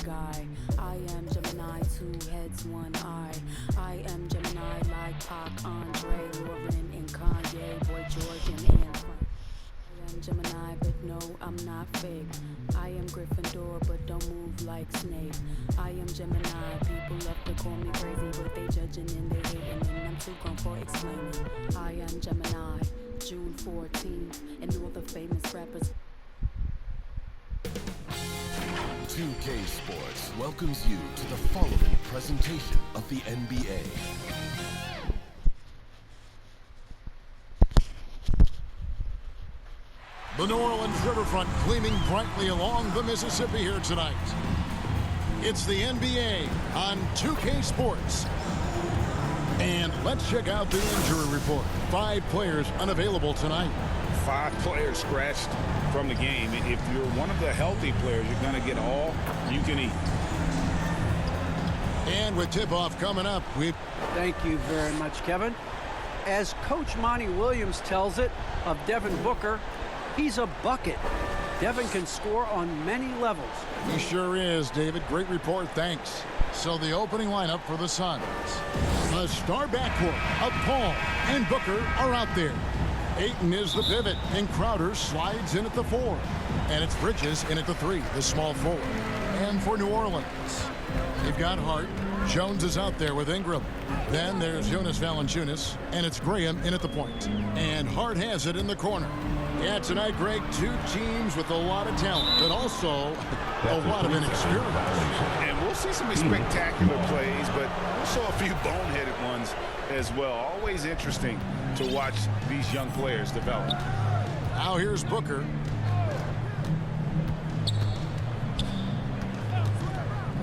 guy. I am Gemini, 2 heads, 1 eye. I am Gemini like Pac, Andre, Lauren, and Kanye, Boy George, and Anne Frank. I am Gemini, but no, I'm not fake. I am Gryffindor, but don't move like Snape. I am Gemini, people love to call me crazy, but they judging and they hating, and I'm too grown for explaining. I am Gemini, June 14th, and all the famous rappers. 2K Sports welcomes you to the following presentation of the NBA. The New Orleans riverfront gleaming brightly along the Mississippi here tonight. It's the NBA on 2K Sports. And let's check out the injury report. 5 players unavailable tonight. 5 players scratched from the game. If you're one of the healthy players, you're going to get all you can eat. And with tip-off coming up, Thank you very much, Kevin. As Coach Monty Williams tells it of Devin Booker, he's a bucket. Devin can score on many levels. He sure is, David. Great report, thanks. So the opening lineup for the Suns. A star backcourt of Paul and Booker are out there. Ayton is the pivot, and Crowder slides in at the 4. And it's Bridges in at the 3, the small forward. And for New Orleans, they've got Hart. Jones is out there with Ingram. Then there's Jonas Valanciunas, and it's Graham in at the point. And Hart has it in the corner. Yeah, tonight, Greg, 2 teams with a lot of talent, but also a lot of inexperience. And we'll see some spectacular plays, but also a few boneheaded ones as well. Always interesting to watch these young players develop. Now here's Booker.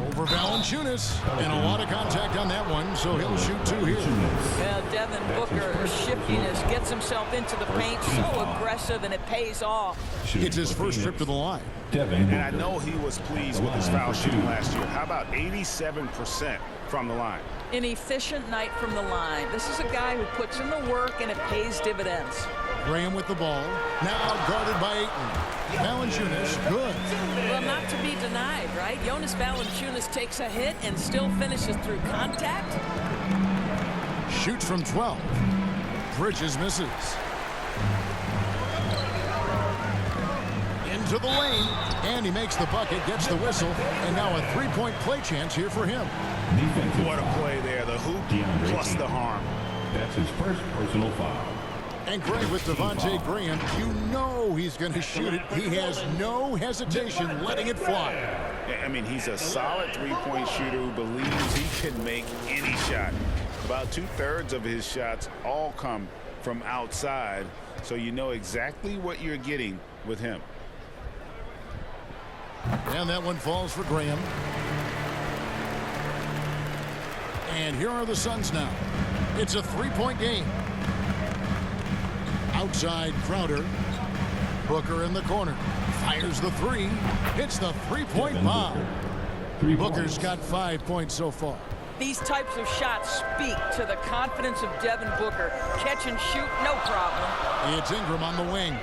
Over Valanciunas, and a lot of contact on that one, so he'll shoot 2 here. Well, Devin Booker's shiftiness gets himself into the paint, so aggressive, and it pays off. It's his first trip to the line. And I know he was pleased with his foul shooting last year. How about 87% from the line? An efficient night from the line. This is a guy who puts in the work, and it pays dividends. Graham with the ball, now guarded by Ayton. Valanciunas, good. Well, not to be denied, right? Jonas Valanciunas takes a hit and still finishes through contact. Shoots from 12. Bridges misses. Into the lane, and he makes the bucket, gets the whistle, and now a 3-point play chance here for him. What a play there, the hoop plus the harm. That's his first personal foul. And Greg with Devontae Graham, you know he's going to shoot it. He has no hesitation letting it fly. I mean, he's a solid 3-point shooter who believes he can make any shot. About 2/3 of his shots all come from outside, so you know exactly what you're getting with him. And that one falls for Graham. And here are the Suns now. It's a 3-point game. Outside Crowder. Booker in the corner. Fires the 3. Hits the 3-point bomb. Booker's got 5 points so far. These types of shots speak to the confidence of Devin Booker. Catch and shoot, no problem. It's Ingram on the wing.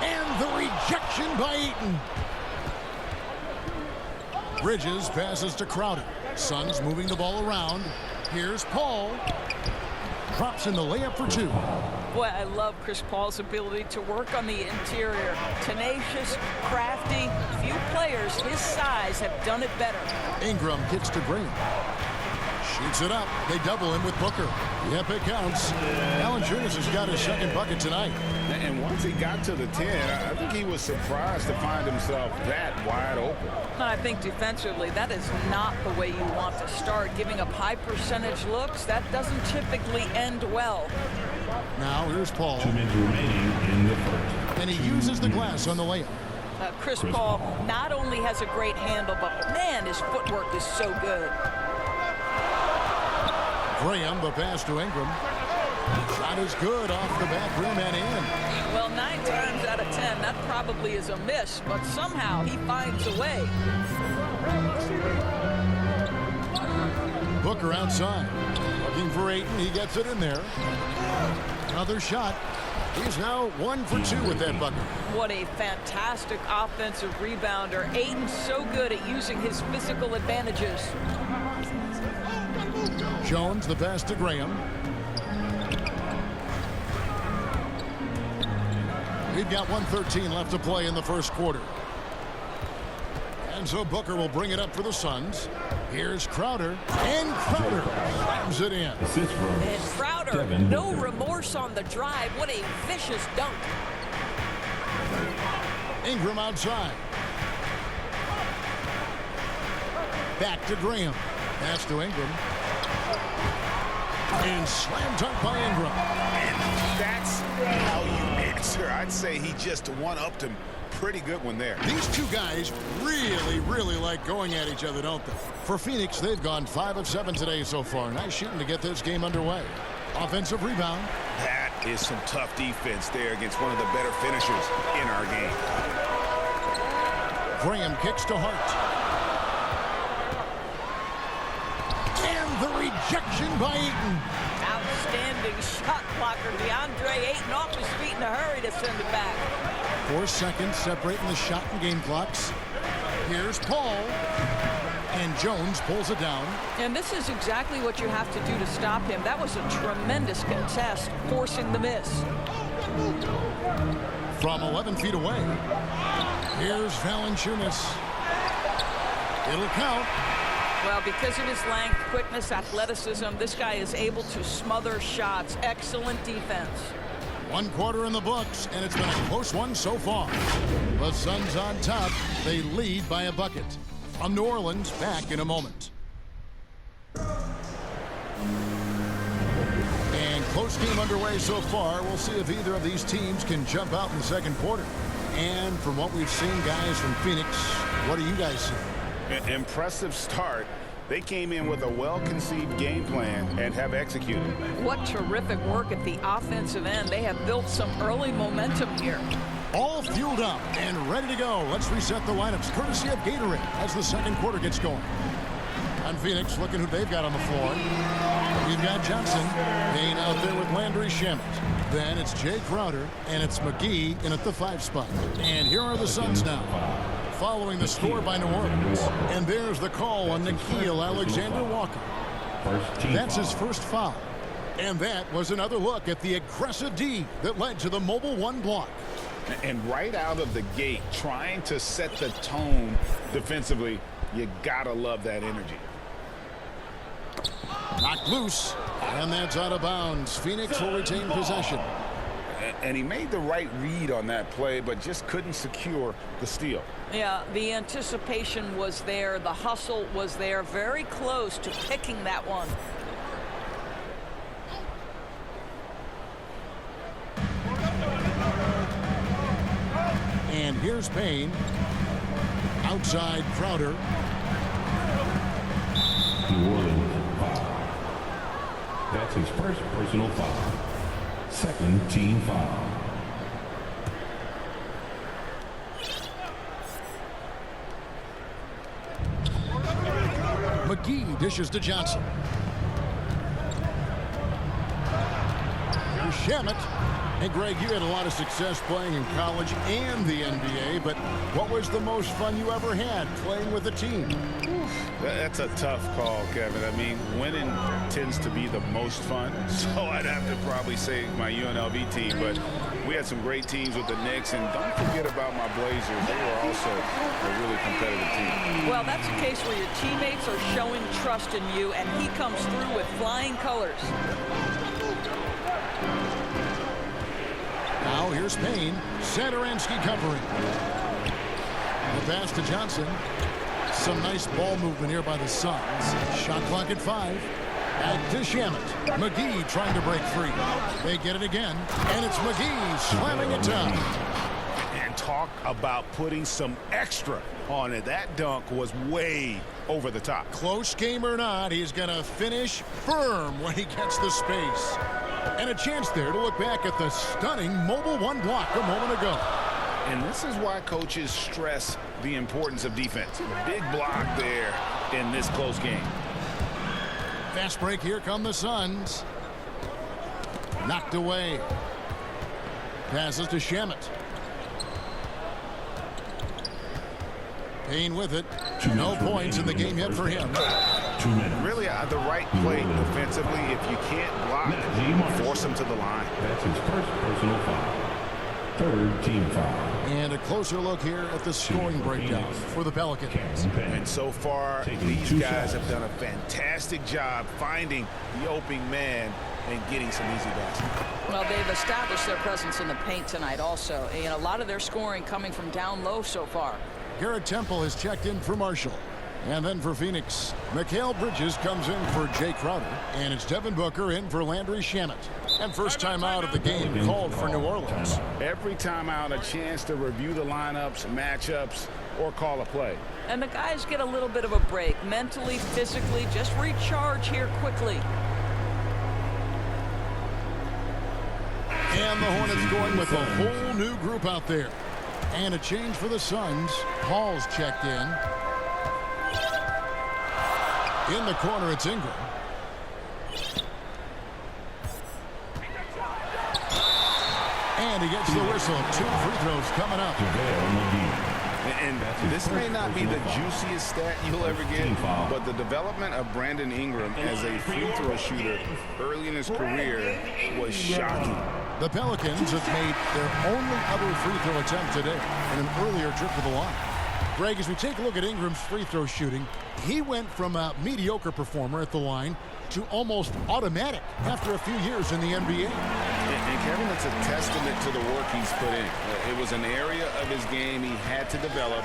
And the rejection by Ayton. Bridges passes to Crowder. Suns moving the ball around. Here's Paul. Drops in the layup for 2. Boy, I love Chris Paul's ability to work on the interior. Tenacious, crafty. Few players his size have done it better. Ingram kicks to Graham. Shoots it up. They double him with Booker. Yep, it counts. Valanciunas has got his second bucket tonight. And once he got to the 10, I think he was surprised to find himself that wide open. I think defensively, that is not the way you want to start. Giving up high percentage looks, that doesn't typically end well. Now here's Paul. 2 minutes remaining in the first. And he uses the glass on the layup. Chris Paul not only has a great handle, but man, his footwork is so good. Graham, the pass to Ingram. Shot is good off the back rim and in. Well, 9 times out of 10, that probably is a miss, but somehow he finds a way. Booker outside. Looking for Ayton. He gets it in there. Another shot. He's now 1 for 2 with that bucket. What a fantastic offensive rebounder. Ayton's so good at using his physical advantages. Jones, the pass to Graham. We've got 1:13 left to play in the first quarter. And so Booker will bring it up for the Suns. Here's Crowder, and Crowder slams it in. Assist from And Crowder, Devin no Booker. remorse on the drive. What a vicious dunk. Ingram outside. Back to Graham. Pass to Ingram. And slam dunk by Ingram. And that's how you answer. I'd say he just one-upped him. Pretty good one there. These two guys really like going at each other, don't they? For Phoenix, they've gone 5 of 7 today so far. Nice shooting to get this game underway. Offensive rebound. That is some tough defense there against one of the better finishers in our game. Graham kicks to Hart. And the rejection by Ayton. Outstanding shot blocker. DeAndre Ayton off his feet in a hurry to send it back. 4 seconds separating the shot and game clocks. Here's Paul. And Jones pulls it down. And this is exactly what you have to do to stop him. That was a tremendous contest, forcing the miss. From 11 feet away. Here's Valanciunas. It'll count. Well, because of his length, quickness, athleticism, this guy is able to smother shots. Excellent defense. 1 quarter in the books, and it's been a close one so far. The Suns on top. They lead by a bucket. From New Orleans, back in a moment. And close game underway so far. We'll see if either of these teams can jump out in the second quarter. And from what we've seen, guys, from Phoenix, what do you guys see? Impressive start. They came in with a well-conceived game plan and have executed. What terrific work at the offensive end. They have built some early momentum here. All fueled up and ready to go. Let's reset the lineups courtesy of Gatorade as the second quarter gets going. On Phoenix, looking who they've got on the floor. We've got Johnson, Payne out there with Landry Shamet. Then it's Jay Crowder, and it's McGee in at the 5 spot. And here are the Suns now, following the score by New Orleans. And there's the call on Nickeil Alexander-Walker. That's his first foul. And that was another look at the aggressive D that led to the mobile 1 block. And right out of the gate, trying to set the tone defensively, you gotta love that energy. Knocked loose, and that's out of bounds. Phoenix will retain possession. And he made the right read on that play, but just couldn't secure the steal. Yeah, the anticipation was there. The hustle was there. Very close to picking that one. And here's Payne. Outside Crowder. New Orleans foul. That's his first personal foul. Second team foul. McGee dishes to Johnson. Here's Shamet. Hey, Greg, you had a lot of success playing in college and the NBA, but what was the most fun you ever had playing with a team? That's a tough call, Kevin. I mean, winning tends to be the most fun, so I'd have to probably say my UNLV team, but we had some great teams with the Knicks, and don't forget about my Blazers. They were also a really competitive team. Well, that's a case where your teammates are showing trust in you, and he comes through with flying colors. Now here's Payne. Satoransky covering. The pass to Johnson. Some nice ball movement here by the Suns. Shot clock at 5. Back to Shamet. McGee trying to break free. They get it again. And it's McGee slamming it down. And talk about putting some extra on it. That dunk was way over the top. Close game or not, he's going to finish firm when he gets the space. And a chance there to look back at the stunning mobile 1 block a moment ago. And this is why coaches stress the importance of defense. Big block there in this close game. Fast break, here come the Suns. Knocked away. Passes to Shamet. Payne with it. No points in the game yet for him. 2 minutes. Really the right play defensively. If you can't block, force him to the line. That's his first personal foul. Third team foul. And a closer look here at the scoring breakdown for the Pelicans. And so far, these guys have done a fantastic job finding the opening man and getting some easy baskets. Well, they've established their presence in the paint tonight also. And a lot of their scoring coming from down low so far. Garrett Temple has checked in for Marshall. And then for Phoenix, Mikal Bridges comes in for Jay Crowder. And it's Devin Booker in for Landry Shamet. And first time out of the game called for New Orleans. Every time out, a chance to review the lineups, matchups, or call a play. And the guys get a little bit of a break. Mentally, physically, just recharge here quickly. And the Hornets going with a whole new group out there. And a change for the Suns. Paul's checked in. In the corner, it's Ingram. And he gets the whistle. 2 free throws coming up. And this may not be the juiciest stat you'll ever get, but the development of Brandon Ingram as a free throw shooter early in his career was shocking. The Pelicans have made their only other free throw attempt today in an earlier trip to the line. Greg, as we take a look at Ingram's free throw shooting, he went from a mediocre performer at the line to almost automatic after a few years in the NBA. And Kevin, it's a testament to the work he's put in. It was an area of his game he had to develop,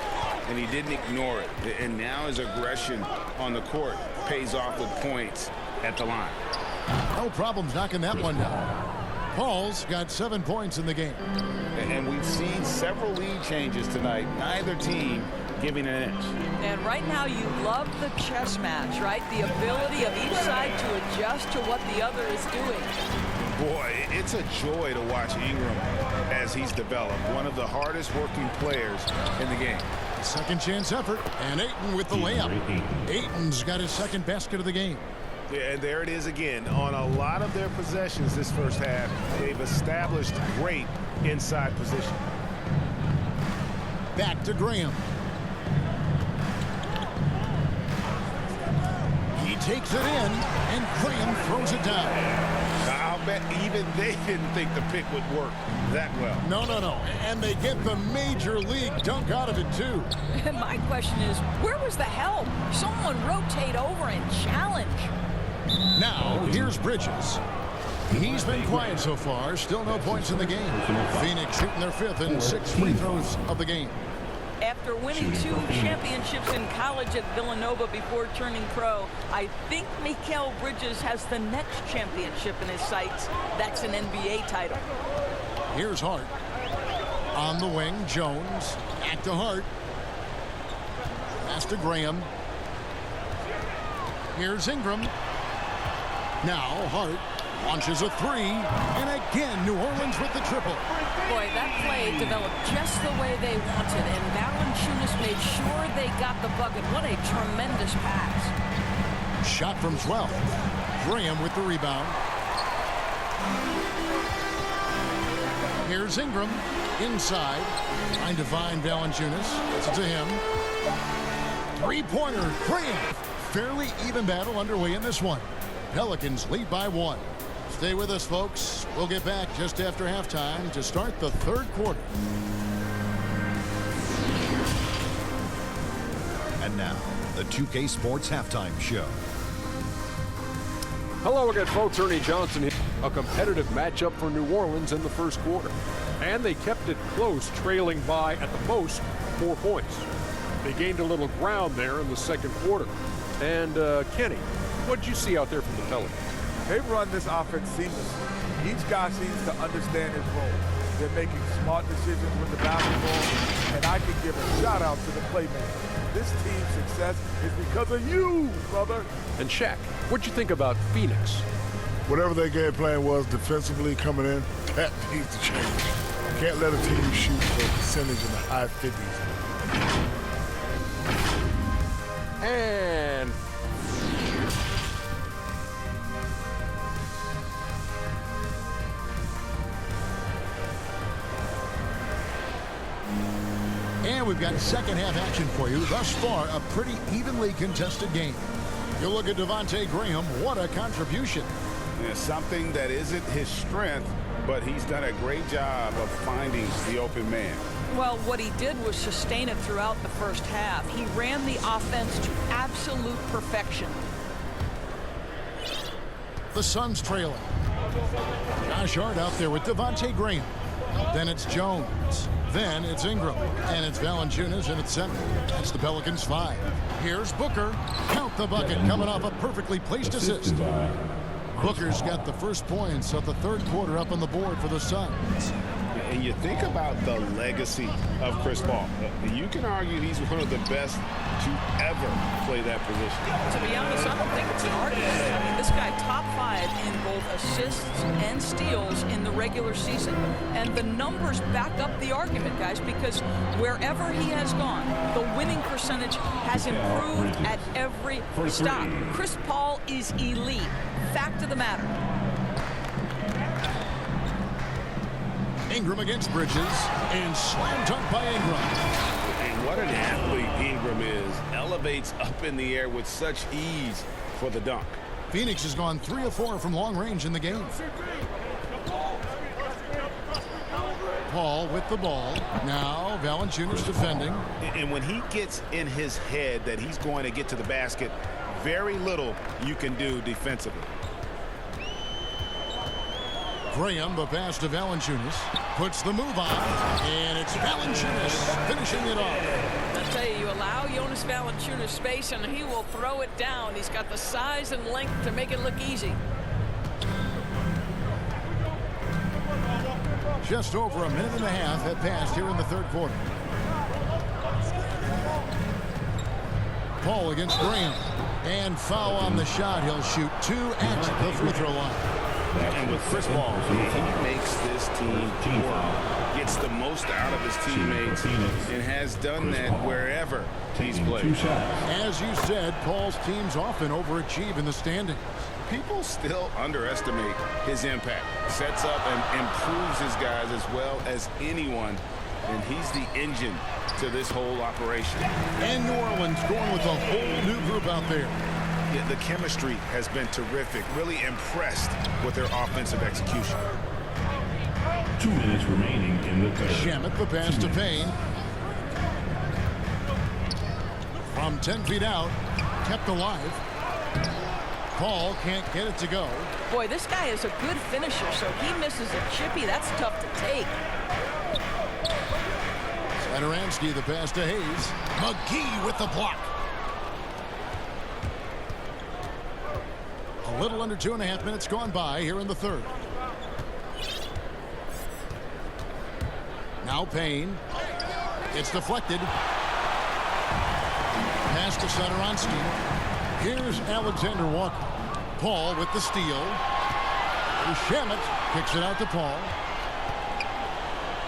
and he didn't ignore it. And now his aggression on the court pays off with points at the line. No problems knocking that one down. Paul's got 7 points in the game. And we've seen several lead changes tonight. Neither team giving an inch. And right now you love the chess match, right? The ability of each side to adjust to what the other is doing. Boy, it's a joy to watch Ingram as he's developed. One of the hardest working players in the game. Second chance effort, and Ayton with the layup. Ayton's got his second basket of the game. Yeah, and there it is again. On a lot of their possessions this first half, they've established great inside position. Back to Graham. He takes it in, and Graham throws it down. I'll bet even they didn't think the pick would work that well. No. And they get the major league dunk out of it, too. And my question is, where was the help? Someone rotate over and challenge. Now, here's Bridges. He's been quiet so far. Still no points in the game. Phoenix shooting their 5th and 6th free throws of the game. After winning 2 championships in college at Villanova before turning pro, I think Mikal Bridges has the next championship in his sights. That's an NBA title. Here's Hart. On the wing, Jones. Back to Hart. Pass to Graham. Here's Ingram. Now Hart launches a 3. And again, New Orleans with the triple. Boy, that play developed just the way they wanted, and Valanciunas made sure they got the bucket. What a tremendous pass. Shot from 12. Graham with the rebound. Here's Ingram inside. Trying to find Valanciunas. Gets it to him. 3-pointer. Graham. Fairly even battle underway in this one. Pelicans lead by 1. Stay with us, folks. We'll get back just after halftime to start the 3rd quarter. And now, the 2K Sports Halftime Show. Hello again, folks. Ernie Johnson here. A competitive matchup for New Orleans in the first quarter. And they kept it close, trailing by, at the most, 4 points. They gained a little ground there in the second quarter. And, Kenny, what did you see out there from the Pelicans? They run this offense seamlessly. Each guy seems to understand his role. They're making smart decisions with the basketball, and I can give a shout out to the playmakers. This team's success is because of you, brother. And Shaq, what'd you think about Phoenix? Whatever their game plan was defensively coming in, that needs to change. Can't let a team shoot for a percentage in the high 50s. And And we've got second half action for you. Thus far, a pretty evenly contested game. You look at Devontae Graham, what a contribution. Yeah, something that isn't his strength, but he's done a great job of finding the open man. Well, what he did was sustain it throughout the first half. He ran the offense to absolute perfection. The Suns trailing. Josh Hart out there with Devontae Graham. Then it's Jones. Then it's Ingram. And it's Valanciunas in its center. That's the Pelicans 5. Here's Booker. Count the bucket, coming off a perfectly placed assist. Booker's got the first points of the third quarter up on the board for the Suns. And you think about the legacy of Chris Paul. You can argue he's one of the best to ever play that position. To be honest, I don't think it's an argument. I mean, this guy top 5 in both assists and steals in the regular season. And the numbers back up the argument, guys, because wherever he has gone, the winning percentage has improved at every stop. Chris Paul is elite. Fact of the matter. Ingram against Bridges, and slam dunk by Ingram. And what an athlete Ingram is. Elevates up in the air with such ease for the dunk. Phoenix has gone 3 of 4 from long range in the game. Paul with the ball. Now Valanciunas defending. And when he gets in his head that he's going to get to the basket, very little you can do defensively. Graham, the pass to Valanciunas, puts the move on, and it's Valanciunas finishing it off. I tell you, you allow Jonas Valanciunas space, and he will throw it down. He's got the size and length to make it look easy. Just over a minute and a half have passed here in the third quarter. Paul against Graham, and foul on the shot. He'll shoot 2 at the free throw line. And with Chris Paul, he makes this team work, gets the most out of his teammates, and has done that wherever he's played. As you said, Paul's teams often overachieve in the standings. People still underestimate his impact. Sets up and improves his guys as well as anyone, and he's the engine to this whole operation. And New Orleans going with a whole new group out there. Yeah, the chemistry has been terrific. Really impressed with their offensive execution. 2 minutes remaining in the third. Shamet, the pass to Payne. From 10 feet out, kept alive. Paul can't get it to go. Boy, this guy is a good finisher, so he misses a chippy. That's tough to take. Satoransky, the pass to Hayes. McGee with the block. A little under 2.5 minutes gone by here in the third. Now Payne. It's deflected. Pass to Satoransky. Here's Alexander Walker. Paul with the steal. Shamet kicks it out to Paul.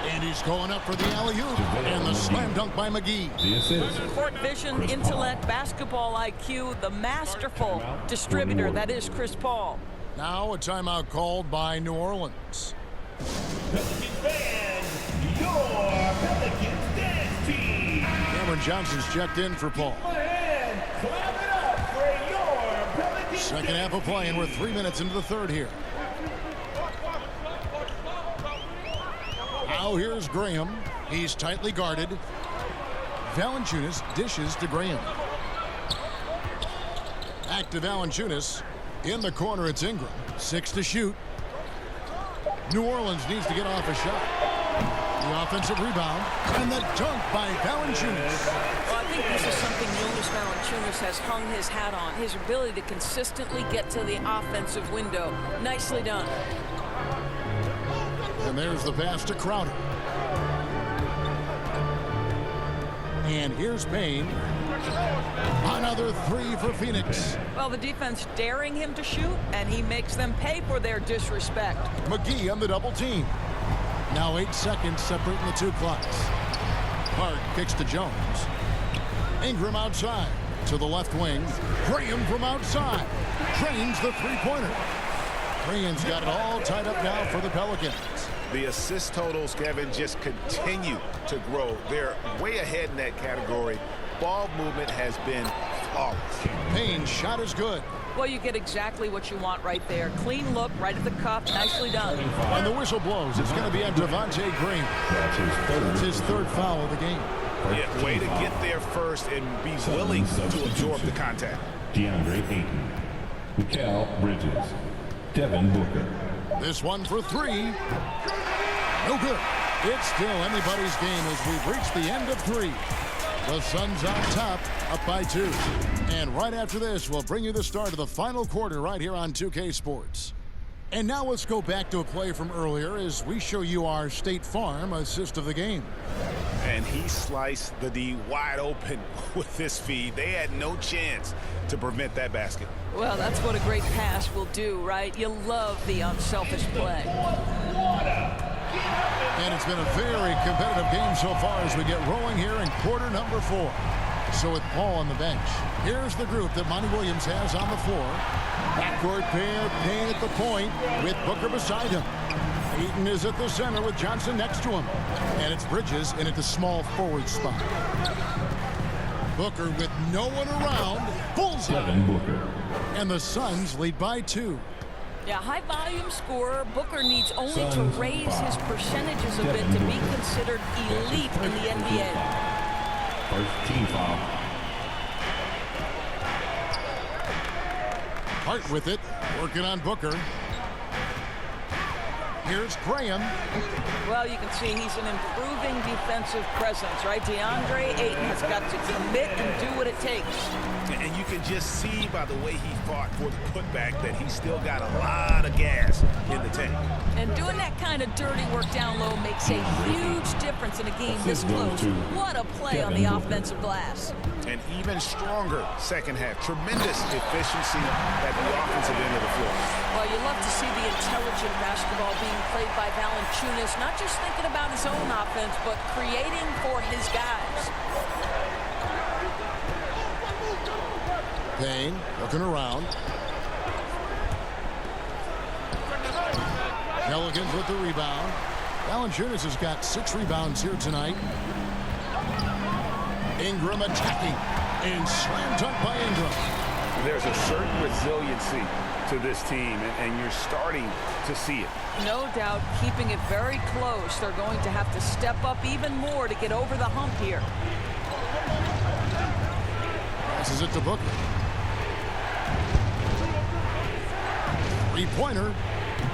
And he's going up for the alley-oop. And the slam dunk by McGee. Court vision, intellect, basketball IQ, the masterful distributor that is Chris Paul. Now a timeout called by New Orleans. Pelicans fans, your Pelicans dance team. Cameron Johnson's checked in for Paul. Clap it up for your Pelicans. Second half of play, and we're 3 minutes into the third here. Now here's Graham. He's tightly guarded. Valanciunas dishes to Graham. Back to Valanciunas. In the corner, it's Ingram. 6 to shoot. New Orleans needs to get off a shot. The offensive rebound. And the dunk by Valanciunas. Well, I think this is something Jonas Valanciunas has hung his hat on. His ability to consistently get to the offensive window. Nicely done. And there's the pass to Crowder. And here's Payne. Another 3 for Phoenix. Well, the defense daring him to shoot, and he makes them pay for their disrespect. McGee on the double team. Now 8 seconds separating the 2 clocks. Hart kicks to Jones. Ingram outside to the left wing. Graham from outside. Drains the 3-pointer. Graham's got it all tied up now for the Pelicans. The assist totals, Kevin, just continue to grow. They're way ahead in that category. Ball movement has been flawless. Payne's shot is good. Well, you get exactly what you want right there. Clean look, right at the cup, nicely done. And the whistle blows. It's going to be on Devontae Green. That's his third foul of the game. Yeah, way to get there first and be willing to absorb the contact. DeAndre Ayton, Mikal Bridges, Devin Booker. This one for three. No good. It's still anybody's game as we've reached the end of three. The Suns on top, up by 2. And right after this, we'll bring you the start of the final quarter right here on 2K Sports. And now let's go back to a play from earlier as we show you our State Farm assist of the game. And he sliced the D wide open with this feed. They had no chance to prevent that basket. Well, that's what a great pass will do, right? You love the unselfish play. And it's been a very competitive game so far as we get rolling here in quarter number 4. So with Paul on the bench, here's the group that Monty Williams has on the floor. Backcourt pair, Payne at the point with Booker beside him. Ayton is at the center with Johnson next to him. And it's Bridges in at the small forward spot. Booker with no one around. Bullseye. Devin Booker. And the Suns lead by 2. Yeah, high volume scorer. Booker needs only to Suns raise his foul. percentages a bit Devin to be Booker. considered elite in the NBA. First team foul. Hart with it, working on Booker. Here's Graham. Well, you can see he's an improving defensive presence, right? DeAndre Ayton has got to commit and do what it takes. And you can just see by the way he fought for the putback that he's still got a lot of gas in the tank. And doing that kind of dirty work down low makes a huge difference in a game this close. What a play on the offensive glass. An even stronger second half. Tremendous efficiency at the offensive end of the floor. Well, you love to see the intelligent basketball being played by Valanciunas, not just thinking about his own offense, but creating for his guys. Payne looking around. Pelicans with the rebound. Valanciunas has got 6 rebounds here tonight. Ingram attacking. And slam dunk by Ingram. There's a certain resiliency to this team, and you're starting to see it. No doubt, keeping it very close. They're going to have to step up even more to get over the hump here. Passes it to Booker. Three-pointer.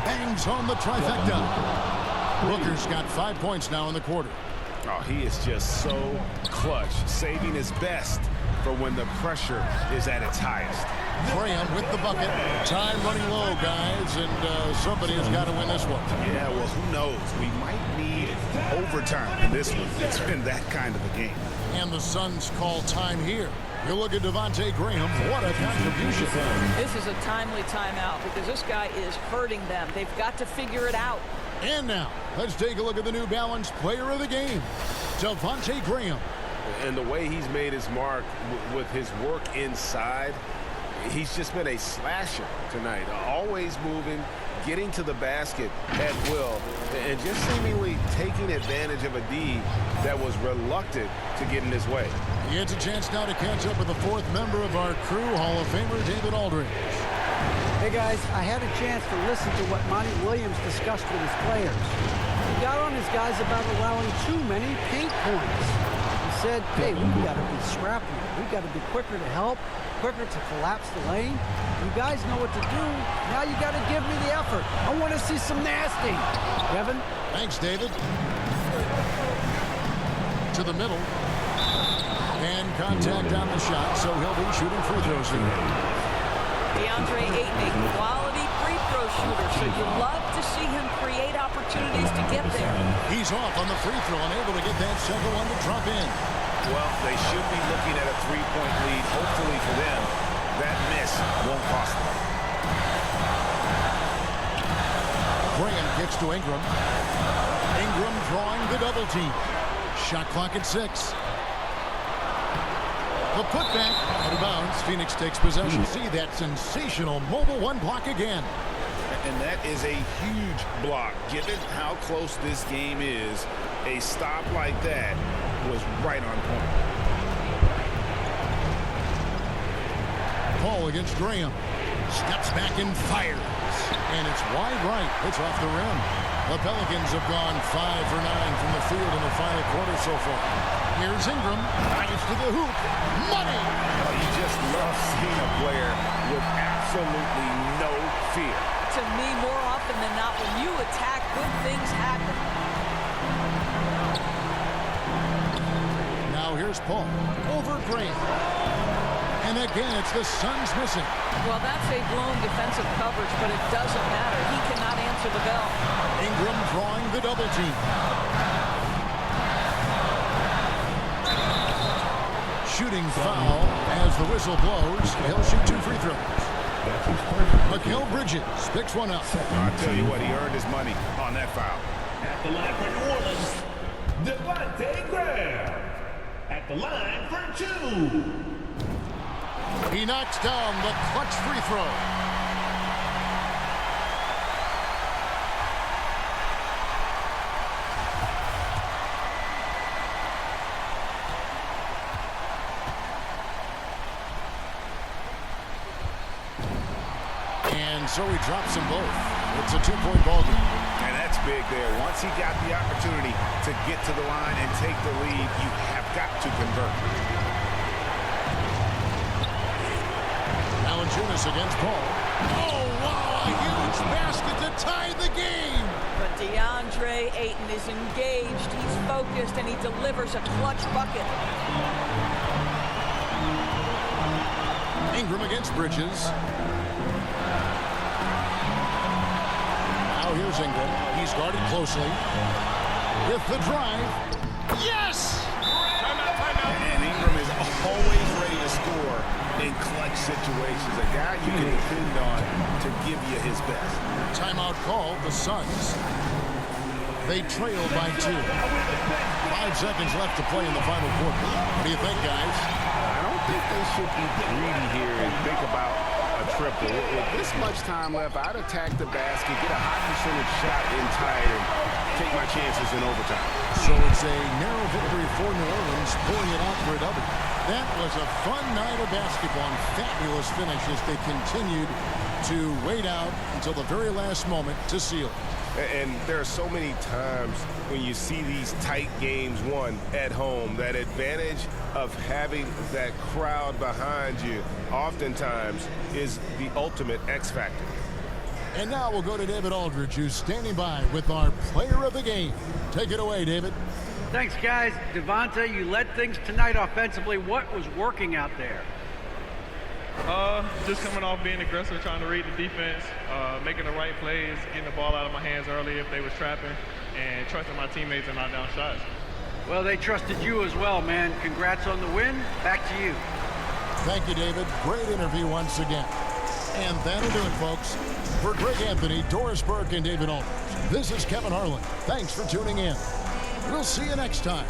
Bangs home the trifecta. Booker's got 5 points now in the quarter. Oh, he is just so clutch, saving his best for when the pressure is at its highest. Graham with the bucket. Time running low, guys, and somebody has got to win this one. Yeah, well, who knows? We might need overtime in this one. It's been that kind of a game. And the Suns call time here. You look at Devontae Graham. What a contribution. This is a timely timeout because this guy is hurting them. They've got to figure it out. And now, let's take a look at the New Balance player of the game, Devontae Graham. And the way he's made his mark with his work inside, he's just been a slasher tonight. Always moving, getting to the basket at will, and just seemingly taking advantage of a D that was reluctant to get in his way. He gets a chance now to catch up with the 4th member of our crew, Hall of Famer David Aldridge. Hey guys, I had a chance to listen to what Monty Williams discussed with his players. He got on his guys about allowing too many paint points. He said, hey, we got to be scrappier. We got to be quicker to help, quicker to collapse the lane. You guys know what to do. Now you got to give me the effort. I want to see some nasty. Kevin? Thanks, David. To the middle. And contact on the shot, so he'll be shooting free throws here. DeAndre Ayton, a quality free throw shooter, so you love to see him create opportunities to get there. He's off on the free throw and able to get that second one to drop in. Well, they should be looking at a 3-point lead. Hopefully for them, that miss won't cost them. Graham gets to Ingram. Ingram drawing the double team. Shot clock at 6. The putback out of bounds. Phoenix takes possession. See that sensational mobile one block again. And that is a huge block. Given how close this game is, a stop like that was right on point. Paul against Graham. Steps back and fires. And it's wide right. It's off the rim. The Pelicans have gone 5 for 9 from the field in the final quarter so far. Here's Ingram. Drives to the hoop. Money! Oh, you just love seeing a player with absolutely no fear. To me, more often than not, when you attack, good things happen. Now here's Paul. Over Graham. And again, it's the Suns missing. Well, that's a blown defensive coverage, but it doesn't matter. He cannot answer the bell. Ingram drawing the double team. Shooting foul as the whistle blows. He'll shoot 2 free throws. Mikal Bridges picks one up. I'll tell you what, he earned his money on that foul. At the line for New Orleans, Devontae Graham. At the line for 2. He knocks down the clutch free throw. And so he drops them both. It's a 2-point ball game. And that's big there. Once he got the opportunity to get to the line and take the lead, you have got to convert. Valanciunas against Paul. Oh, wow, a huge basket to tie the game. But DeAndre Ayton is engaged, he's focused, and he delivers a clutch bucket. Ingram against Bridges. Now here's Ingram. He's guarded closely. With the drive. Yes! And Ingram is always ready to score in clutch situations. A guy you can depend on to give you his best. Timeout call, the Suns. They trail by 2. 5 seconds left to play in the final quarter. What do you think, guys? I don't think they should be greedy here and think about a triple. With this much time left, I'd attack the basket, get a high percentage shot in tight, and take my chances in overtime. So it's a narrow victory for New Orleans, pulling it out for a W. That was a fun night of basketball and fabulous finish as they continued to wait out until the very last moment to seal it. And there are so many times when you see these tight games won at home, that advantage of having that crowd behind you oftentimes is the ultimate X factor. And now we'll go to David Aldridge, who's standing by with our player of the game. Take it away, David. Thanks, guys. Devontae, you led things tonight offensively. What was working out there? Just coming off being aggressive, trying to read the defense, making the right plays, getting the ball out of my hands early if they was trapping, and trusting my teammates and knock down shots. Well, they trusted you as well, man. Congrats on the win. Back to you. Thank you, David. Great interview once again. And that'll do it, folks. For Greg Anthony, Doris Burke, and David Aldridge, this is Kevin Harlan. Thanks for tuning in. We'll see you next time.